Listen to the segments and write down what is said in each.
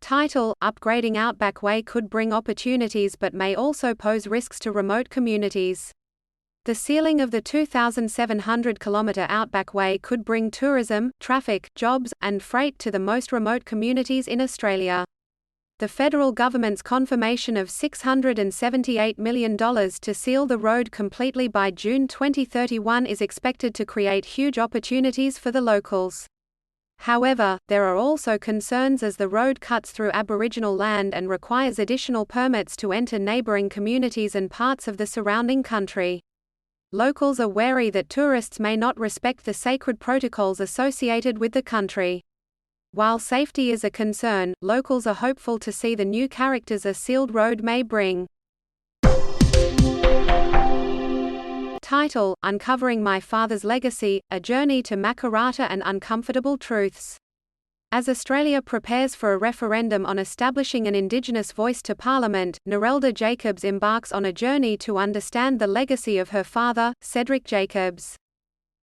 Title: Upgrading Outback Way could bring opportunities but may also pose risks to remote communities. The sealing of the 2,700-kilometre Outback Way could bring tourism, traffic, jobs, and freight to the most remote communities in Australia. The federal government's confirmation of $678 million to seal the road completely by June 2031 is expected to create huge opportunities for the locals. However, there are also concerns as the road cuts through Aboriginal land and requires additional permits to enter neighbouring communities and parts of the surrounding country. Locals are wary that tourists may not respect the sacred protocols associated with the country. While safety is a concern, locals are hopeful to see the new characters a sealed road may bring. Title: Uncovering My Father's Legacy, A Journey to Makarrata and Uncomfortable Truths. As Australia prepares for a referendum on establishing an Indigenous voice to Parliament, Narelda Jacobs embarks on a journey to understand the legacy of her father, Cedric Jacobs.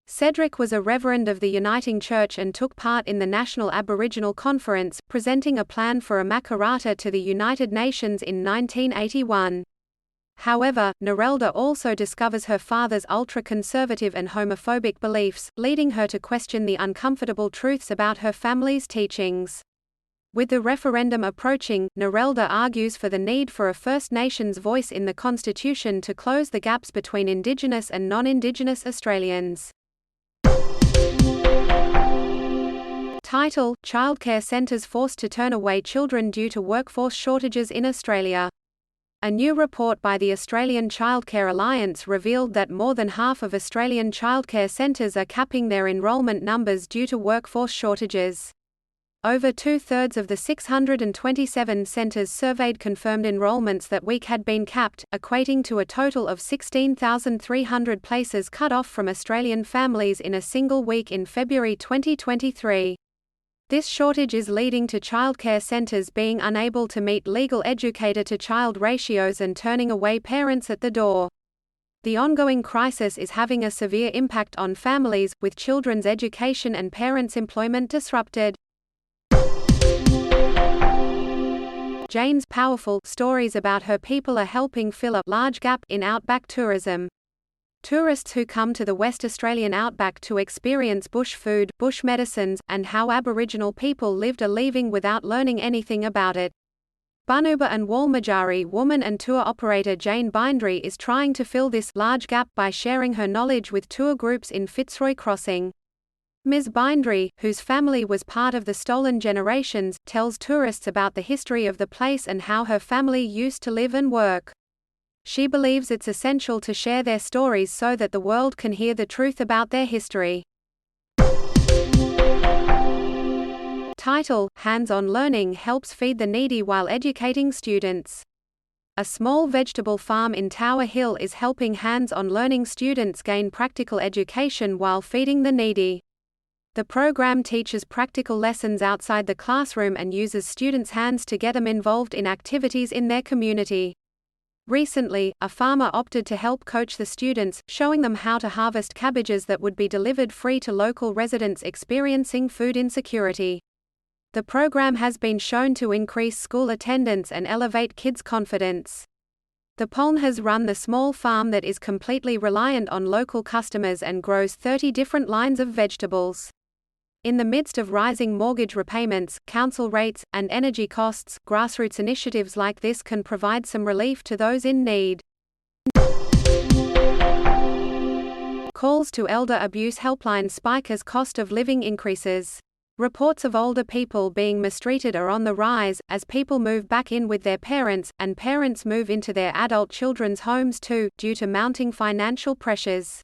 Cedric was a reverend of the Uniting Church and took part in the National Aboriginal Conference, presenting a plan for a Makarrata to the United Nations in 1981. However, Narelda also discovers her father's ultra-conservative and homophobic beliefs, leading her to question the uncomfortable truths about her family's teachings. With the referendum approaching, Narelda argues for the need for a First Nations voice in the Constitution to close the gaps between Indigenous and non-Indigenous Australians. Title: Childcare centres forced to turn away children due to workforce shortages in Australia. A new report by the Australian Childcare Alliance revealed that more than half of Australian childcare centres are capping their enrolment numbers due to workforce shortages. Over two-thirds of the 627 centres surveyed confirmed enrolments that week had been capped, equating to a total of 16,300 places cut off from Australian families in a single week in February 2023. This shortage is leading to childcare centres being unable to meet legal educator-to-child ratios and turning away parents at the door. The ongoing crisis is having a severe impact on families, with children's education and parents' employment disrupted. Jane's powerful stories about her people are helping fill a large gap in outback tourism. Tourists who come to the West Australian outback to experience bush food, bush medicines, and how Aboriginal people lived are leaving without learning anything about it. Bunuba and Walmajari woman and tour operator Jane Bindry is trying to fill this large gap by sharing her knowledge with tour groups in Fitzroy Crossing. Ms. Bindry, whose family was part of the Stolen Generations, tells tourists about the history of the place and how her family used to live and work. She believes it's essential to share their stories so that the world can hear the truth about their history. Title: Hands-on learning helps feed the needy while educating students. A small vegetable farm in Tower Hill is helping hands-on learning students gain practical education while feeding the needy. The program teaches practical lessons outside the classroom and uses students' hands to get them involved in activities in their community. Recently, a farmer opted to help coach the students, showing them how to harvest cabbages that would be delivered free to local residents experiencing food insecurity. The program has been shown to increase school attendance and elevate kids' confidence. The Poln has run the small farm that is completely reliant on local customers and grows 30 different lines of vegetables. In the midst of rising mortgage repayments, council rates, and energy costs, grassroots initiatives like this can provide some relief to those in need. Calls to elder abuse helpline spike as cost of living increases. Reports of older people being mistreated are on the rise, as people move back in with their parents, and parents move into their adult children's homes too, due to mounting financial pressures.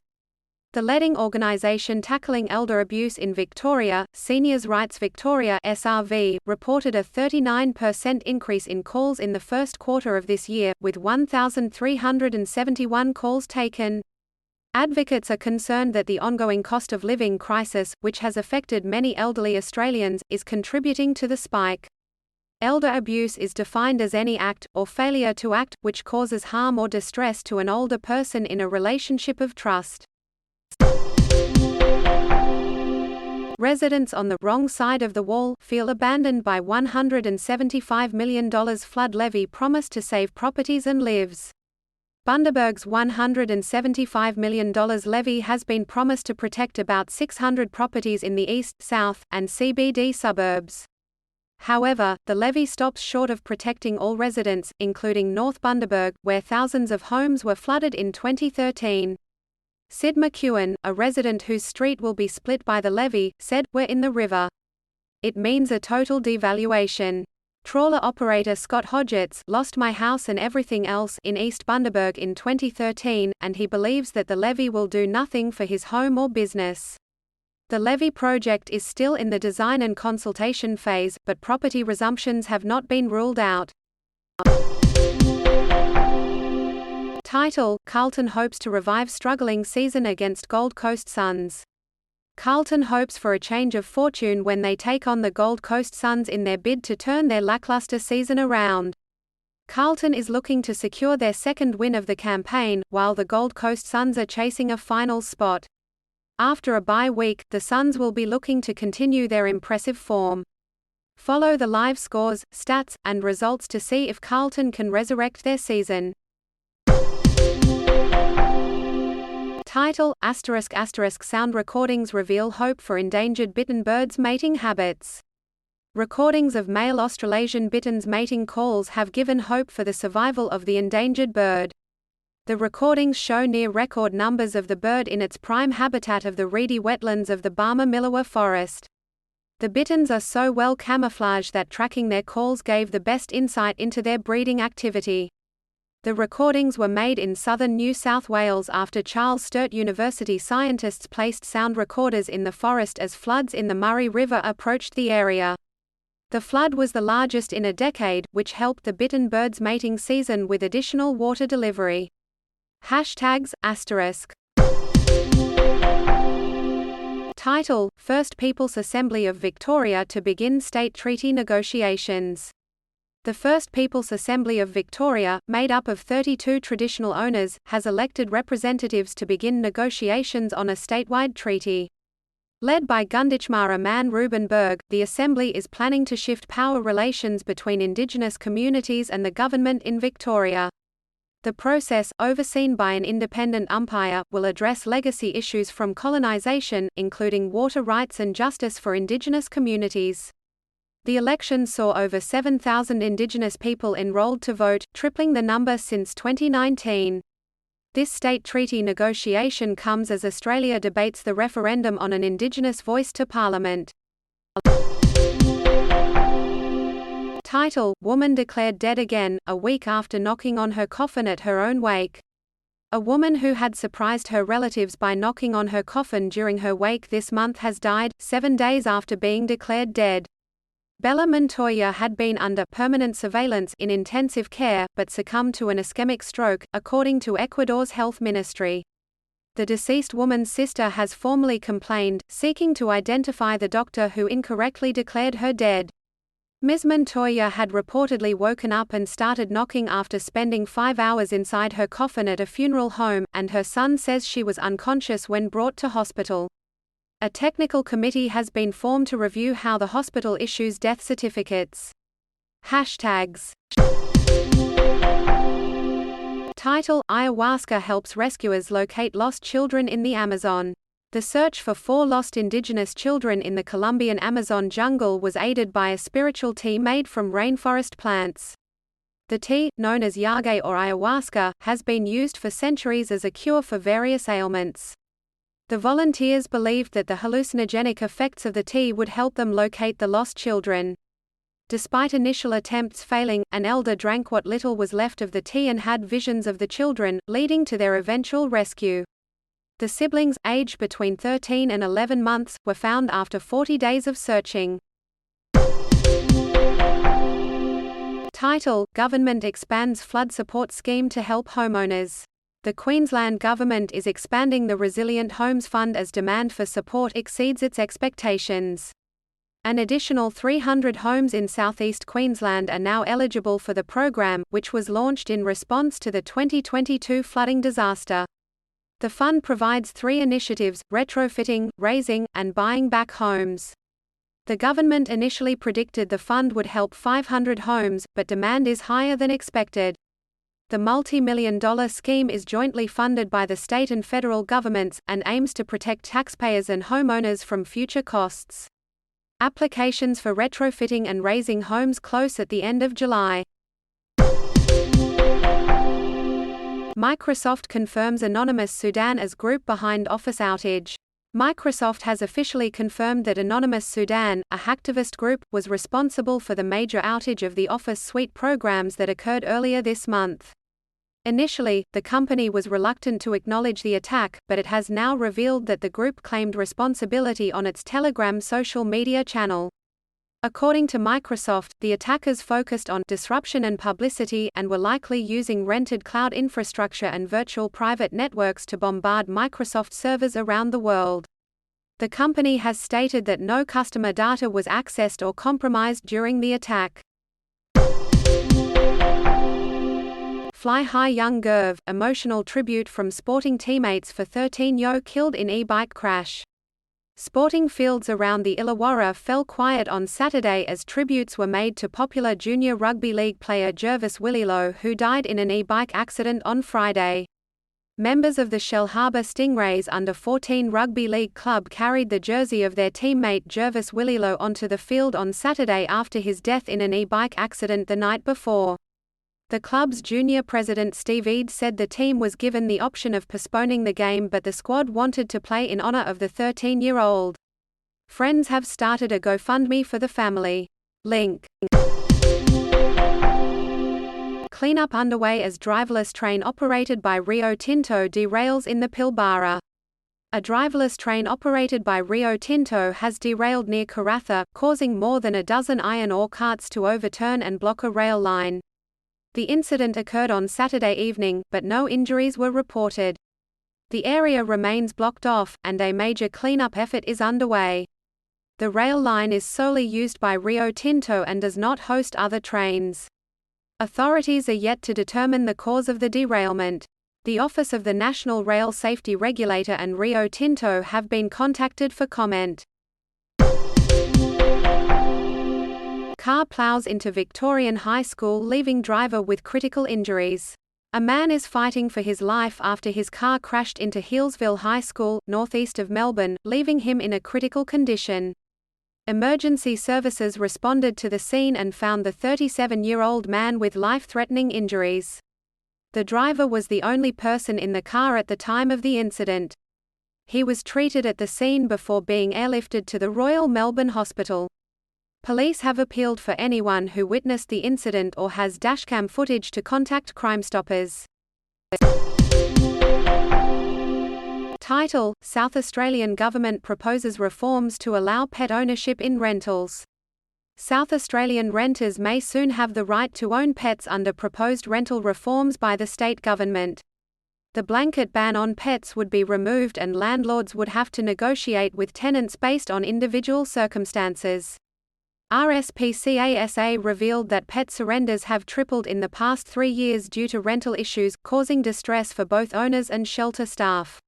The leading organisation tackling elder abuse in Victoria, Seniors Rights Victoria (SRV), reported a 39% increase in calls in the first quarter of this year, with 1,371 calls taken. Advocates are concerned that the ongoing cost of living crisis, which has affected many elderly Australians, is contributing to the spike. Elder abuse is defined as any act, or failure to act, which causes harm or distress to an older person in a relationship of trust. Residents on the wrong side of the wall feel abandoned by $175 million flood levy promise to save properties and lives. Bundaberg's $175 million levy has been promised to protect about 600 properties in the east, south, and CBD suburbs. However, the levy stops short of protecting all residents, including North Bundaberg, where thousands of homes were flooded in 2013. Sid McEwen, a resident whose street will be split by the levy, said, "We're in the river. It means a total devaluation." Trawler operator Scott Hodgetts lost my house and everything else in East Bundaberg in 2013, and he believes that the levy will do nothing for his home or business. The levy project is still in the design and consultation phase, but property resumptions have not been ruled out. Title: Carlton hopes to revive struggling season against Gold Coast Suns. Carlton hopes for a change of fortune when they take on the Gold Coast Suns in their bid to turn their lackluster season around. Carlton is looking to secure their second win of the campaign, while the Gold Coast Suns are chasing a finals spot. After a bye week, the Suns will be looking to continue their impressive form. Follow the live scores, stats, and results to see if Carlton can resurrect their season. Title: Sound recordings reveal hope for endangered bittern birds' mating habits. Recordings of male Australasian bitterns' mating calls have given hope for the survival of the endangered bird. The recordings show near-record numbers of the bird in its prime habitat of the reedy wetlands of the Barmah-Millewa forest. The bitterns are so well camouflaged that tracking their calls gave the best insight into their breeding activity. The recordings were made in southern New South Wales after Charles Sturt University scientists placed sound recorders in the forest as floods in the Murray River approached the area. The flood was the largest in a decade, which helped the bittern birds' mating season with additional water delivery. #. Title: First People's Assembly of Victoria to begin state treaty negotiations. The First People's Assembly of Victoria, made up of 32 traditional owners, has elected representatives to begin negotiations on a statewide treaty. Led by Gunditjmara man Reuben Berg, the Assembly is planning to shift power relations between Indigenous communities and the government in Victoria. The process, overseen by an independent umpire, will address legacy issues from colonisation, including water rights and justice for Indigenous communities. The election saw over 7,000 Indigenous people enrolled to vote, tripling the number since 2019. This state treaty negotiation comes as Australia debates the referendum on an Indigenous voice to Parliament. Title: Woman declared dead again, a week after knocking on her coffin at her own wake. A woman who had surprised her relatives by knocking on her coffin during her wake this month has died, 7 days after being declared dead. Bella Montoya had been under permanent surveillance in intensive care, but succumbed to an ischemic stroke, according to Ecuador's health ministry. The deceased woman's sister has formally complained, seeking to identify the doctor who incorrectly declared her dead. Ms. Montoya had reportedly woken up and started knocking after spending 5 hours inside her coffin at a funeral home, and her son says she was unconscious when brought to hospital. A technical committee has been formed to review how the hospital issues death certificates. Hashtags. Title: Ayahuasca helps rescuers locate lost children in the Amazon. The search for 4 lost indigenous children in the Colombian Amazon jungle was aided by a spiritual tea made from rainforest plants. The tea, known as yagé or ayahuasca, has been used for centuries as a cure for various ailments. The volunteers believed that the hallucinogenic effects of the tea would help them locate the lost children. Despite initial attempts failing, an elder drank what little was left of the tea and had visions of the children, leading to their eventual rescue. The siblings, aged between 13 and 11 months, were found after 40 days of searching. Title: Government expands flood support scheme to help homeowners. The Queensland Government is expanding the Resilient Homes Fund as demand for support exceeds its expectations. An additional 300 homes in southeast Queensland are now eligible for the program, which was launched in response to the 2022 flooding disaster. The fund provides 3 initiatives: retrofitting, raising, and buying back homes. The government initially predicted the fund would help 500 homes, but demand is higher than expected. The multi-million-dollar scheme is jointly funded by the state and federal governments, and aims to protect taxpayers and homeowners from future costs. Applications for retrofitting and raising homes close at the end of July. Microsoft confirms Anonymous Sudan as group behind Office outage. Microsoft has officially confirmed that Anonymous Sudan, a hacktivist group, was responsible for the major outage of the Office suite programs that occurred earlier this month. Initially, the company was reluctant to acknowledge the attack, but it has now revealed that the group claimed responsibility on its Telegram social media channel. According to Microsoft, the attackers focused on disruption and publicity and were likely using rented cloud infrastructure and virtual private networks to bombard Microsoft servers around the world. The company has stated that no customer data was accessed or compromised during the attack. Fly High Young Gerv, emotional tribute from sporting teammates for 13-year-old killed in e-bike crash. Sporting fields around the Illawarra fell quiet on Saturday as tributes were made to popular junior rugby league player Jervis Willilo, who died in an e-bike accident on Friday. Members of the Shellharbour Stingrays under-14 rugby league club carried the jersey of their teammate Jervis Willilo onto the field on Saturday after his death in an e-bike accident the night before. The club's junior president Steve Eads said the team was given the option of postponing the game, but the squad wanted to play in honor of the 13-year-old. Friends have started a GoFundMe for the family. Link. Cleanup underway as driverless train operated by Rio Tinto derails in the Pilbara. A driverless train operated by Rio Tinto has derailed near Karratha, causing more than a dozen iron ore carts to overturn and block a rail line. The incident occurred on Saturday evening, but no injuries were reported. The area remains blocked off, and a major cleanup effort is underway. The rail line is solely used by Rio Tinto and does not host other trains. Authorities are yet to determine the cause of the derailment. The Office of the National Rail Safety Regulator and Rio Tinto have been contacted for comment. Car plows into Victorian High School, leaving driver with critical injuries. A man is fighting for his life after his car crashed into Healesville High School, northeast of Melbourne, leaving him in a critical condition. Emergency services responded to the scene and found the 37-year-old man with life-threatening injuries. The driver was the only person in the car at the time of the incident. He was treated at the scene before being airlifted to the Royal Melbourne Hospital. Police have appealed for anyone who witnessed the incident or has dashcam footage to contact Crime Stoppers. Title: South Australian Government proposes reforms to allow pet ownership in rentals. South Australian renters may soon have the right to own pets under proposed rental reforms by the state government. The blanket ban on pets would be removed and landlords would have to negotiate with tenants based on individual circumstances. RSPCA revealed that pet surrenders have tripled in the past 3 years due to rental issues, causing distress for both owners and shelter staff.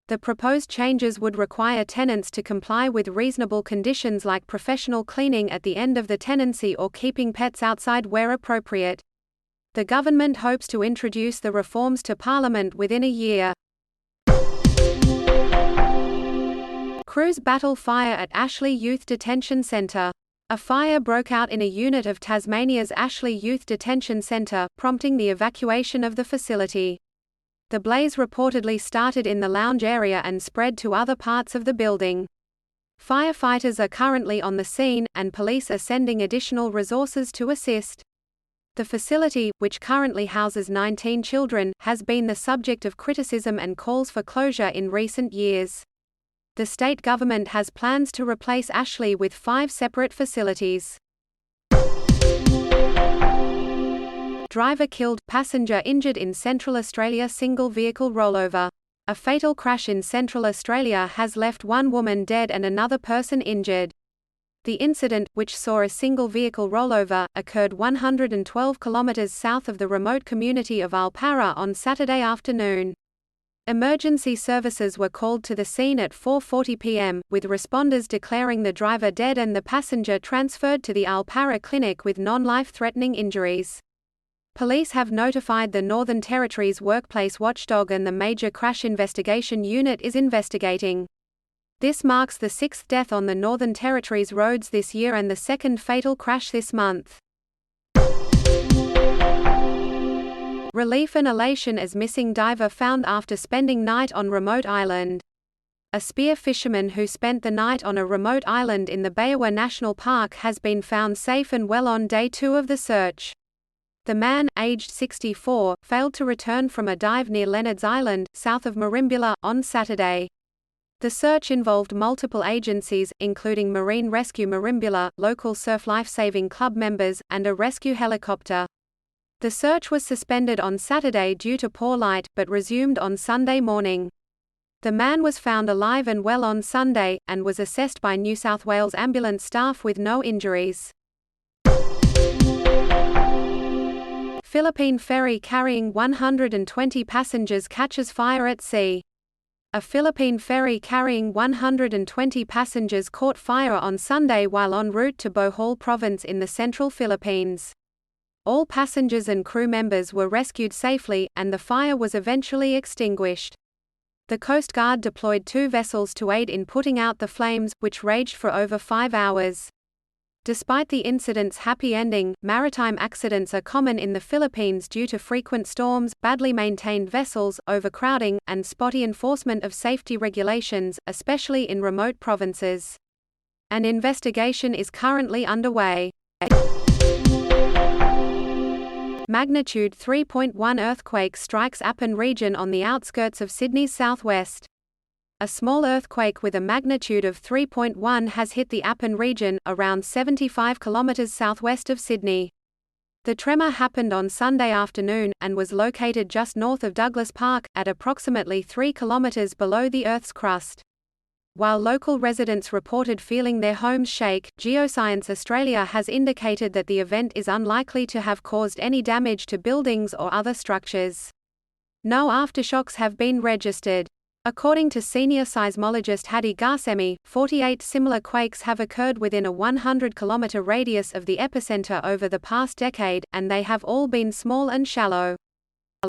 The proposed changes would require tenants to comply with reasonable conditions like professional cleaning at the end of the tenancy or keeping pets outside where appropriate. The government hopes to introduce the reforms to Parliament within a year. Crews battle fire at Ashley Youth Detention Centre. A fire broke out in a unit of Tasmania's Ashley Youth Detention Centre, prompting the evacuation of the facility. The blaze reportedly started in the lounge area and spread to other parts of the building. Firefighters are currently on the scene, and police are sending additional resources to assist. The facility, which currently houses 19 children, has been the subject of criticism and calls for closure in recent years. The state government has plans to replace Ashley with 5 separate facilities. Driver killed, passenger injured in Central Australia single vehicle rollover. A fatal crash in Central Australia has left one woman dead and another person injured. The incident, which saw a single vehicle rollover, occurred 112 kilometres south of the remote community of Alpara on Saturday afternoon. Emergency services were called to the scene at 4:40 p.m., with responders declaring the driver dead and the passenger transferred to the Al-Para clinic with non-life-threatening injuries. Police have notified the Northern Territory's workplace watchdog, and the Major Crash Investigation Unit is investigating. This marks the 6th death on the Northern Territory's roads this year and the 2nd fatal crash this month. Relief and elation as missing diver found after spending night on remote island. A spear fisherman who spent the night on a remote island in the Baywa National Park has been found safe and well on day 2 of the search. The man, aged 64, failed to return from a dive near Leonard's Island, south of Merimbula, on Saturday. The search involved multiple agencies, including Marine Rescue Merimbula, local Surf Lifesaving Club members, and a rescue helicopter. The search was suspended on Saturday due to poor light, but resumed on Sunday morning. The man was found alive and well on Sunday, and was assessed by New South Wales ambulance staff with no injuries. Philippine ferry carrying 120 passengers catches fire at sea. A Philippine ferry carrying 120 passengers caught fire on Sunday while en route to Bohol province in the central Philippines. All passengers and crew members were rescued safely, and the fire was eventually extinguished. The Coast Guard deployed 2 vessels to aid in putting out the flames, which raged for over 5 hours. Despite the incident's happy ending, maritime accidents are common in the Philippines due to frequent storms, badly maintained vessels, overcrowding, and spotty enforcement of safety regulations, especially in remote provinces. An investigation is currently underway. Magnitude 3.1 earthquake strikes Appin region on the outskirts of Sydney's southwest. A small earthquake with a magnitude of 3.1 has hit the Appin region, around 75 kilometres southwest of Sydney. The tremor happened on Sunday afternoon, and was located just north of Douglas Park, at approximately 3 kilometres below the Earth's crust. While local residents reported feeling their homes shake, Geoscience Australia has indicated that the event is unlikely to have caused any damage to buildings or other structures. No aftershocks have been registered. According to senior seismologist Hadi Ghassemi, 48 similar quakes have occurred within a 100-kilometre radius of the epicenter over the past decade, and they have all been small and shallow.